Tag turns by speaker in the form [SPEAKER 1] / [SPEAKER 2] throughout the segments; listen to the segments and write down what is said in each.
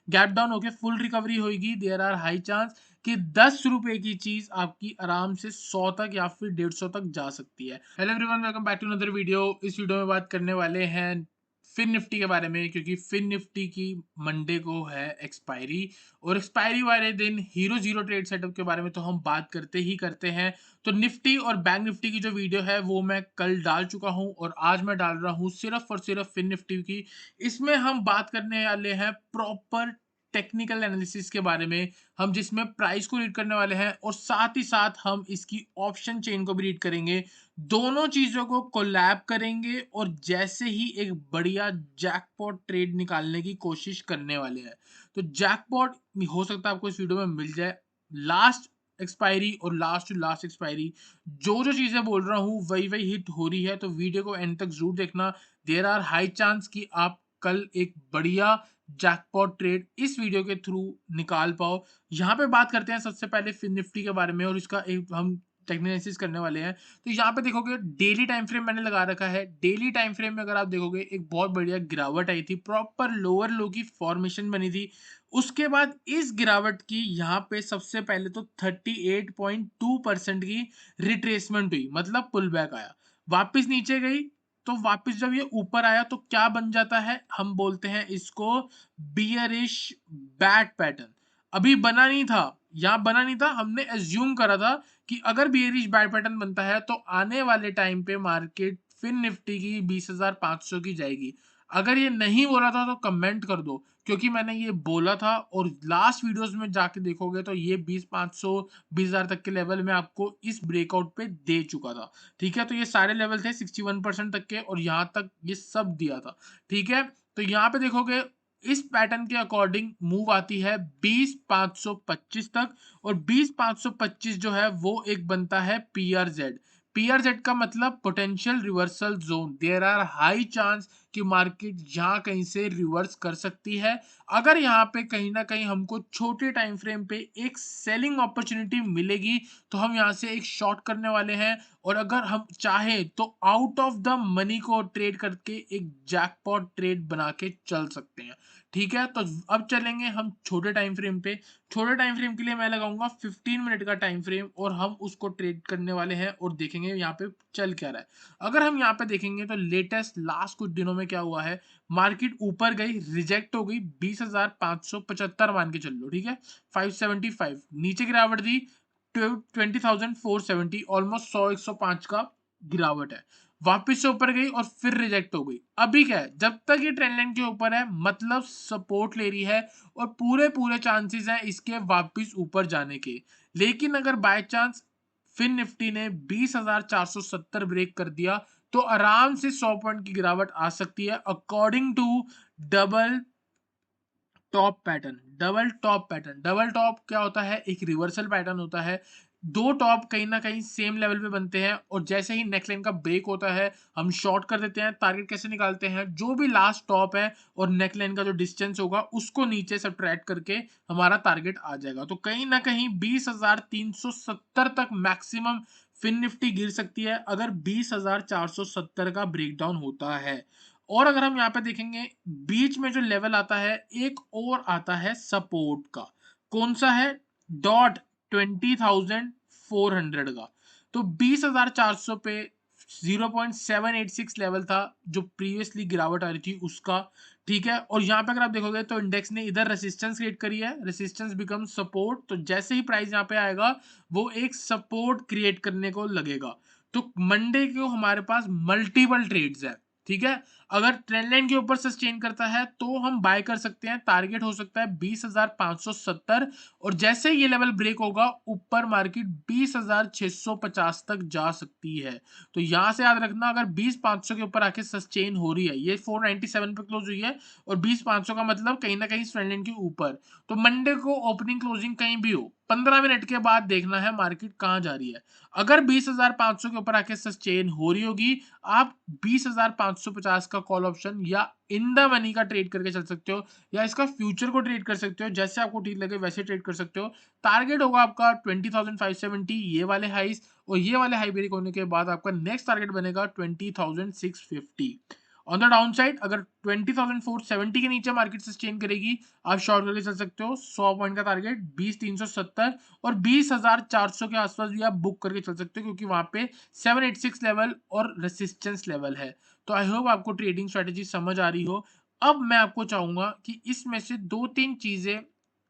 [SPEAKER 1] Gap down होके full recovery होगी, there are high chance कि 10 रुपए की चीज आपकी आराम से 100 तक या फिर 150 तक जा सकती है। Hello everyone, welcome back to another video. इस वीडियो में बात करने वाले हैं फिन निफ्टी के बारे में, क्योंकि फिन निफ्टी की मंडे को है एक्सपायरी, और एक्सपायरी वाले दिन हीरो जीरो ट्रेड सेटअप के बारे में तो हम बात करते ही करते हैं। तो निफ्टी और बैंक निफ्टी की जो वीडियो है वो मैं कल डाल चुका हूं, और आज मैं डाल रहा हूं सिर्फ और सिर्फ फिन निफ्टी की। इसमें हम बात करने वाले हैं प्रॉपर टेक्निकल एनालिसिस के बारे में, हम जिसमें प्राइस को रीड करने वाले हैं और साथ ही साथ हम इसकी ऑप्शन चेन को भी रीड करेंगे। दोनों चीजों को कोलैब करेंगे और जैसे ही एक बढ़िया जैकपॉट ट्रेड निकालने की कोशिश करने वाले हैं। तो जैकपॉट हो सकता है आपको इस वीडियो में मिल जाए। लास्ट एक्सपायरी और लास्ट टू लास्ट एक्सपायरी जो जो चीजें बोल रहा हूँ वही वही हिट हो रही है, तो वीडियो को एंड तक जरूर देखना। देयर आर हाई चांस कि आप कल एक बढ़िया जैकपॉट ट्रेड इस वीडियो के थ्रू निकाल पाओ। यहाँ पे बात करते हैं सबसे पहले फिन निफ्टी के बारे में, और इसका एक हम टेक्निकल करने वाले हैं। तो यहाँ पे देखोगे डेली टाइम फ्रेम मैंने लगा रखा है। डेली टाइम फ्रेम में अगर आप देखोगे एक बहुत बढ़िया गिरावट आई थी, प्रॉपर लोअर लो की फॉर्मेशन बनी थी। उसके बाद इस गिरावट की यहाँ पे सबसे पहले तो 38.2% की रिट्रेसमेंट हुई, मतलब पुल बैक आया, वापस नीचे गई। तो वापस जब ये ऊपर आया तो क्या बन जाता है, हम बोलते हैं इसको बियरिश बैट पैटर्न। अभी बना नहीं था, यहाँ बना नहीं था, हमने एज्यूम करा था कि अगर बियरिश बैट पैटर्न बनता है तो आने वाले टाइम पे मार्केट फिन निफ्टी की 20,500 की जाएगी। अगर ये नहीं बोला था तो कमेंट कर दो, क्योंकि मैंने ये बोला था, और लास्ट वीडियोस में जाके देखोगे तो ये 20,500 20,000 तक के लेवल में आपको इस ब्रेकआउट पे दे चुका था। ठीक है, तो ये सारे लेवल थे 61% तक के, और यहाँ तक ये सब दिया था। ठीक है, तो यहाँ पे देखोगे इस पैटर्न के अकॉर्डिंग मूव आती है 20,525 तक, और 20,525 जो है वो एक बनता है पीआरजेड। पीआरजेड का मतलब potential reversal zone. There are high chance कि मार्केट यहाँ कहीं से रिवर्स कर सकती है। अगर यहाँ पे कहीं ना कहीं हमको छोटे टाइम फ्रेम पे एक सेलिंग अपॉर्चुनिटी मिलेगी तो हम यहाँ से एक शॉर्ट करने वाले हैं, और अगर हम चाहें तो आउट ऑफ द मनी को ट्रेड करके एक जैकपॉट ट्रेड बना के चल सकते हैं। ठीक है, तो अब चलेंगे हम छोटे टाइम फ्रेम पे। छोटे टाइम फ्रेम के लिए मैं लगाऊंगा 15 मिनट का टाइम फ्रेम, और हम उसको ट्रेड करने वाले हैं और देखेंगे यहाँ पे चल क्या रहा है। अगर हम यहाँ पे देखेंगे तो लेटेस्ट लास्ट कुछ दिनों में क्या हुआ है, मार्केट ऊपर गई, रिजेक्ट हो गई 20,575 मान के चल लो, ठीक है, 575, नीचे गिरावट दी 20,470, ऑलमोस्ट 100-105 का गिरावट है, वापस से ऊपर गई और फिर रिजेक्ट हो गई। अभी क्या है, जब तक ये ट्रेंड लाइन के ऊपर है मतलब सपोर्ट ले रही है, और पूरे पूरे चांसेस हैं इसके वापस ऊपर जाने के। लेकिन अगर बाय चांस फिन निफ्टी ने 20,470 ब्रेक कर दिया तो आराम से 100 पॉइंट की गिरावट आ सकती है, according to double top pattern. Double top pattern, double top क्या होता है, एक रिवर्सल पैटर्न होता है। दो टॉप कहीं ना कहीं सेम लेवल पे बनते हैं, और जैसे ही नेकलाइन का ब्रेक होता है हम शॉर्ट कर देते हैं। टारगेट कैसे निकालते हैं, जो भी लास्ट टॉप है और नेकलाइन का जो डिस्टेंस होगा उसको नीचे सब्ट्रैक्ट करके हमारा टारगेट आ जाएगा। तो कहीं ना कहीं 20,370 तक मैक्सिमम फिन निफ्टी गिर सकती है अगर 20,470 का ब्रेकडाउन होता है। और अगर हम यहाँ पे देखेंगे बीच में जो लेवल आता है एक और आता है सपोर्ट का, कौन सा है, डॉट 20,400 का। तो 20,400 पे 0.786 लेवल था जो प्रीवियसली गिरावट आ रही थी उसका। ठीक है, और यहाँ पे अगर आप देखोगे तो इंडेक्स ने इधर रेसिस्टेंस क्रिएट करी है, रेसिस्टेंस बिकम सपोर्ट, तो जैसे ही प्राइस यहाँ पे आएगा वो एक सपोर्ट क्रिएट करने को लगेगा। तो मंडे को हमारे पास मल्टीपल ट्रेड्स है। ठीक है, अगर ट्रेंड लाइन के ऊपर सस्टेन करता है तो हम बाय कर सकते हैं, टारगेट हो सकता है 20,570, और जैसे ये लेवल ब्रेक होगा ऊपर मार्केट 20,650 तक जा सकती है। तो यहां से याद रखना, अगर 20,500 के ऊपर आके सस्टेन हो रही है, ये 497 पे क्लोज हुई है, और 20,500 का मतलब कहीं ना कहीं ट्रेंड लाइन के ऊपर, तो मंडे को ओपनिंग क्लोजिंग कहीं भी हो 15 मिनट के बाद देखना है मार्केट कहां जा रही है। अगर 20,500 के ऊपर आके सस्टेन हो रही होगी, आप 20,550 का कॉल ऑप्शन या इन द मनी का ट्रेड करके चल सकते हो, या इसका फ्यूचर को ट्रेड कर सकते हो, जैसे आपको ठीक लगे वैसे ट्रेड कर सकते हो। टारगेट होगा आपका 20,570, ये वाले हाइस, और ये वाले हाई ब्रेक होने के बाद आपका नेक्स्ट टारगेट बनेगा 20,650। ऑन द डाउन साइड अगर 20,470 के नीचे मार्केट सस्टेन करेगी, आप शॉर्ट करके चल सकते हो। 100 पॉइंट का टारगेट 20,370 और 20,400 के आसपास भी आप बुक करके चल सकते हो, क्योंकि वहां पे 786 लेवल और रेसिस्टेंस लेवल है। तो आई होप आपको ट्रेडिंग स्ट्रेटेजी समझ आ रही हो। अब मैं आपको चाहूंगा कि इसमें से दो तीन चीजें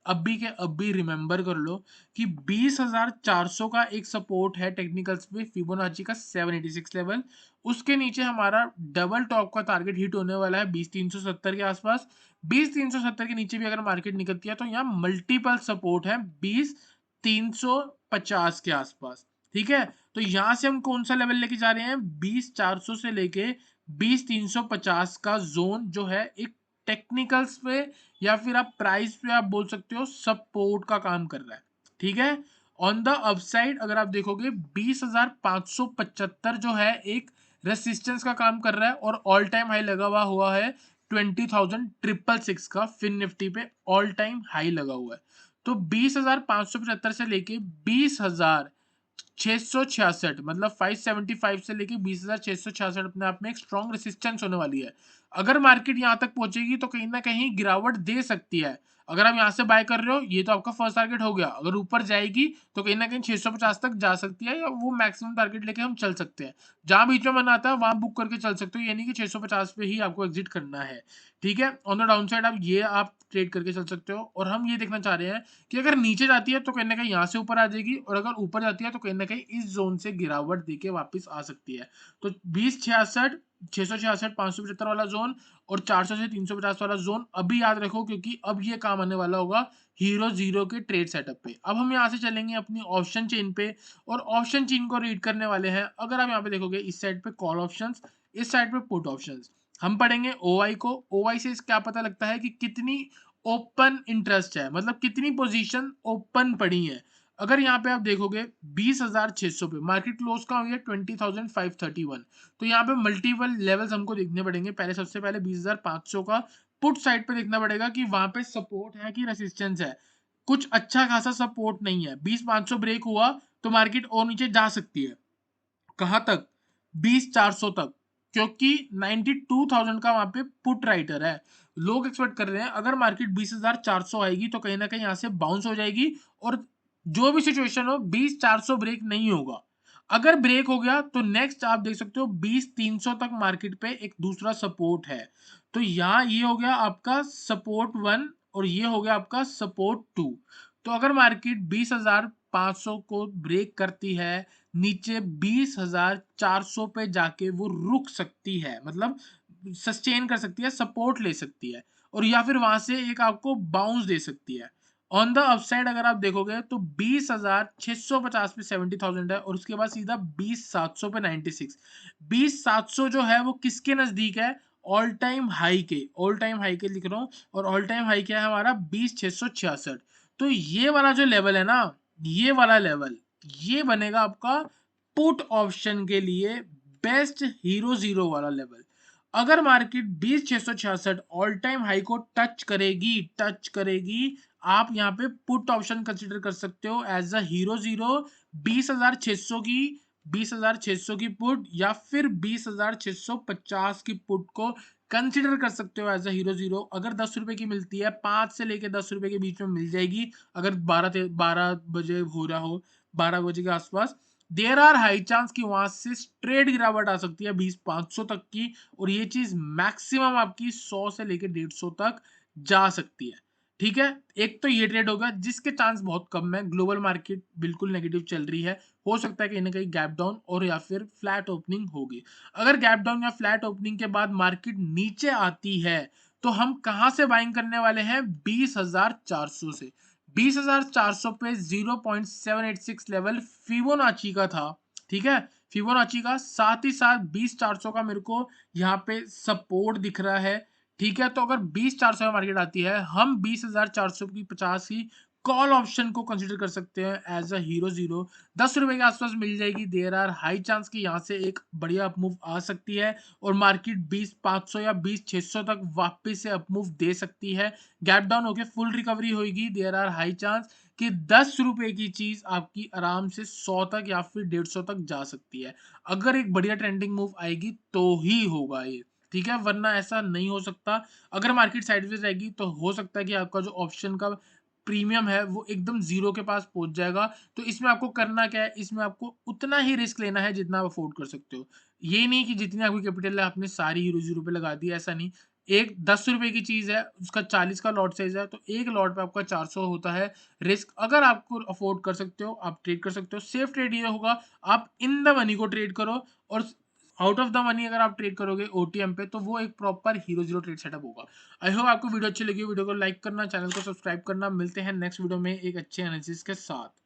[SPEAKER 1] अभी के अभी रिमेंबर कर लो कि 20,400 का एक सपोर्ट है टेक्निकल्स पे, फिबोनाची का 786 लेवल। उसके नीचे हमारा डबल टॉप का टारगेट हिट होने वाला है 20,370 के आसपास। 20,370 के नीचे भी अगर मार्केट निकलती है तो यहाँ मल्टीपल सपोर्ट है 20,350 के आसपास। ठीक है, तो यहां से हम कौन सा लेवल लेके जा रहे हैं, 20,400 से लेके 20,350 का जोन जो है एक टेक्निकल्स पे या फिर आप प्राइस पे आप बोल सकते हो सपोर्ट का काम कर रहा है। ठीक है, ऑन द अपसाइड अगर आप देखोगे 20,575 जो है एक रेसिस्टेंस का काम कर रहा है और ऑल टाइम हाई लगा हुआ है 20,666 का। फिन निफ्टी पे ऑल टाइम हाई लगा हुआ है। तो 20,575 से लेके 20,666 मतलब 575 से लेके 20,666 अपने आप में एक स्ट्रॉन्ग रेसिस्टेंस होने वाली है। अगर मार्केट यहां तक पहुंचेगी तो कहीं ना कहीं गिरावट दे सकती है। अगर आप यहां से बाय कर रहे हो, ये तो आपका फर्स्ट टारगेट हो गया। अगर ऊपर जाएगी तो कहीं ना कहीं 650 तक जा सकती है, या वो मैक्सिमम टारगेट लेके हम चल सकते हैं। जहां बीच में मन आता है वहां बुक करके चल सकते हो, यानी कि 650 पे ही आपको एग्जिट करना है। ठीक है, ऑन द डाउन साइड आप ट्रेड करके चल सकते हो। और हम ये देखना चाह रहे हैं कि अगर नीचे जाती है तो कहीं ना कहीं यहाँ से ऊपर आ जाएगी, और अगर ऊपर जाती है तो कहीं ना कहीं इस जोन से गिरावट देके वापस आ सकती है। तो 20,66, 666, 575 वाला जोन और 400 से 350 वाला जोन अभी याद रखो, क्योंकि अब ये काम आने वाला होगा हीरो जीरो के ट्रेड सेटअप पे। अब हम यहाँ से चलेंगे अपनी ऑप्शन चेन पे और ऑप्शन चेन को रीड करने वाले हैं। अगर आप यहाँ पे देखोगे इस साइड पे कॉल ऑप्शंस, इस साइड पे पुट ऑप्शंस। हम पढ़ेंगे ओआई को। ओआई से क्या पता लगता है कि कितनी ओपन इंटरेस्ट है, मतलब कितनी पोजीशन ओपन पड़ी है। अगर यहाँ पे आप देखोगे 20,600 पे मार्केट क्लोज का हो गया 20,531। तो यहाँ पे मल्टीपल लेवल्स हमको देखने पड़ेंगे। पहले सबसे पहले 20,500 का पुट साइड पे देखना पड़ेगा कि वहां पे सपोर्ट है कि रेसिस्टेंस है। कुछ अच्छा खासा सपोर्ट नहीं है। 20,500 ब्रेक हुआ तो मार्केट और नीचे जा सकती है। कहां तक, 20,400 तक, क्योंकि 92,000 का वहां पे पुट राइटर है। लोग एक्सपेक्ट कर रहे हैं अगर मार्केट 20,400 आएगी तो कहीं ना कहीं यहां से बाउंस हो जाएगी, और जो भी सिचुएशन हो 20,400 ब्रेक नहीं होगा। अगर ब्रेक हो गया तो नेक्स्ट आप देख सकते हो 20,300 तक मार्केट पे एक दूसरा सपोर्ट है। तो यहाँ ये हो गया आपका सपोर्ट 1 और ये हो गया आपका सपोर्ट 2। तो अगर मार्केट 20,500 को ब्रेक करती है, नीचे 20,400 पे जाके वो रुक सकती है, मतलब सस्टेन कर सकती है, सपोर्ट ले सकती है, और या फिर वहां से एक आपको बाउंस दे सकती है। ऑन द अपसाइड अगर आप देखोगे तो 20,650 पे 70,000 है, और उसके बाद सीधा 20,700 पे 96। 20,700 जो है वो किसके नजदीक है, ऑल टाइम हाई के। ऑल टाइम हाई के लिख रहा हूँ, और ऑल टाइम हाई क्या है हमारा 20,666। तो ये वाला जो लेवल है ना, ये वाला लेवल ये बनेगा आपका पुट ऑप्शन के लिए बेस्ट हीरो जीरो वाला लेवल। अगर मार्केट 20,666 ऑल टाइम हाई को टच करेगी, आप यहाँ पे पुट ऑप्शन कंसीडर कर सकते हो एज अ हीरो जीरो। 20,600 की 20,600 की पुट या फिर 20,650 की पुट को कंसीडर कर सकते हो एज अ हीरो जीरो। अगर 10 रुपए की मिलती है, 5 से लेके 10 रुपए के बीच में मिल जाएगी। अगर 12 बजे हो रहा हो, 12 बजे के आसपास, देर आर हाई चांस कि वहां से स्ट्रेट गिरावट आ सकती है 20,500 तक की, और ये चीज मैक्सिमम आपकी 100 से लेके 150 तक जा सकती है। ठीक है, एक तो ये ट्रेड होगा जिसके चांस बहुत कम है। ग्लोबल मार्केट बिल्कुल नेगेटिव चल रही है, हो सकता है कहीं ना कहीं गैप डाउन और या फिर फ्लैट ओपनिंग होगी। अगर गैप डाउन या फ्लैट ओपनिंग के बाद मार्केट नीचे आती है तो हम कहां से बाइंग करने वाले हैं, 20,400 से। 20,400 पे 0.786 लेवल फिबोनाची का था। ठीक है, फिबोनाची का, साथ ही साथ 20,400 का मेरे को यहाँ पे सपोर्ट दिख रहा है। ठीक है, तो अगर 20,400 में मार्केट आती है, हम 20,400 की 50 की कॉल ऑप्शन को कंसीडर कर सकते हैं एज अ हीरो जीरो। 10 रुपए के आसपास मिल जाएगी। देर आर हाई चांस की यहाँ से एक बढ़िया अपमूव आ सकती है, और मार्केट 20,500 या 20,600 तक वापस से अपमूव दे सकती है। गैप डाउन होकर फुल रिकवरी होगी। देर आर हाई चांस कि 10 रुपए की चीज आपकी आराम से 100 तक या फिर 150 तक जा सकती है। अगर एक बढ़िया ट्रेंडिंग मूव आएगी तो ही होगा ये। ठीक है, वरना ऐसा नहीं हो सकता। अगर मार्केट साइडवेज रहेगी तो हो सकता है कि आपका जो ऑप्शन का प्रीमियम है वो एकदम ज़ीरो के पास पहुँच जाएगा। तो इसमें आपको करना क्या है, इसमें आपको उतना ही रिस्क लेना है जितना आप अफ़ोर्ड कर सकते हो। ये नहीं कि जितनी आपकी कैपिटल है आपने सारी हीरो ज़ीरो पे लगा दी, ऐसा नहीं। एक ₹10 की चीज़ है, उसका 40 का लॉट साइज़ है, तो 1 लॉट पे आपका 400 होता है रिस्क। अगर आपको अफ़ोर्ड कर सकते हो, आप ट्रेड कर सकते हो। सेफ ट्रेड ये होगा, आप इन द मनी को ट्रेड करो और आउट ऑफ द मनी अगर आप ट्रेड करोगे ओटीएम पे तो वो एक proper hero zero trade setup होगा। आई होप आपको वीडियो अच्छी लगी हो, वीडियो को लाइक करना, चैनल को सब्सक्राइब करना। मिलते हैं नेक्स्ट वीडियो में एक अच्छे एनालिसिस के साथ।